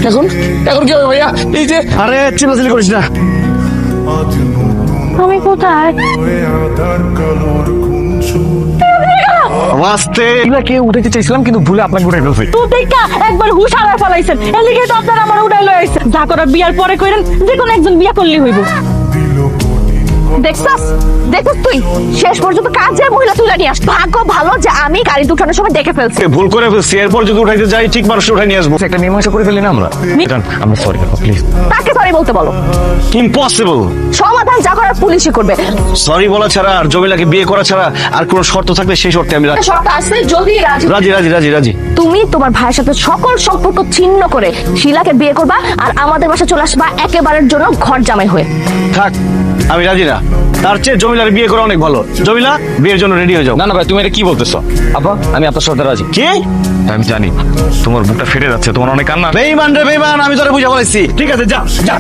এখন এখন কি হবে ভাইয়া? এই যে আরে চিল্লাচিল্লি করিস না। আমি কোথায়? আস্তে এগুলা কেউ উঠাইতে চাইছিলাম কিন্তু ভুলে আপনাকে উঠাই ফেলছি। তুই দেখা একবার হুশ হারায় ফেলাইছেন, এলিগে তো আপনার আমার উড়াই লই আইছে। যা করার বিয়ার পরে কইরেন, যে কোনো একজন বিয়া করলেই হইব। দেখছস দেখছস তুই শেষ পর্যন্ত কাজে মহিলা তুলে নিয়ে আস। ভাগ্য ভালো যে আমি গাড়ি উঠানোর সময় দেখে ফেলছি। ভুল করে ফেলছি, এরপর যদি উঠাইতে যাই ঠিক মানুষ উঠাই নিয়ে আসবো। একটা মীমাংসা করে ফেলি না আমরা? আমরা সরি প্লিজ। তাকে সরি বলতে বলো। ইম্পসিবল। সমাধান যা করার পুলিশই করবে। সরি বলা ছাড়া আর জমিলাকে বিয়ে করা ছাড়া আর কোন শর্ত থাকলে সেই শর্তে আমি রাজি। শর্ত আছে যদি রাজি। রাজি রাজি রাজি রাজি। তুমি তোমার ভাইয়ের সাথে সকল সম্পর্ক ছিন্ন করে শিলাকে বিয়ে করবা আর আমাদের বাসায় চলে আসবা একেবারের জন্য ঘর জামাই হয়ে। থাক, আমি রাজি না। তার চেয়ে জমিলার বিয়ে করা অনেক ভালো। জমিলা, বিয়ের জন্য রেডি হয়ে যাও। না না ভাই, তুমি এটা কি বলতেছো? আপা, আমি আপনার সাথে রাজি। কি? আমি জানি তোমার বুকটা ফেটে যাচ্ছে, তোমার অনেক কান্না। বেঈমান রে বেঈমান, আমি তোরে বুঝা বলেছি। ঠিক আছে, যা যা।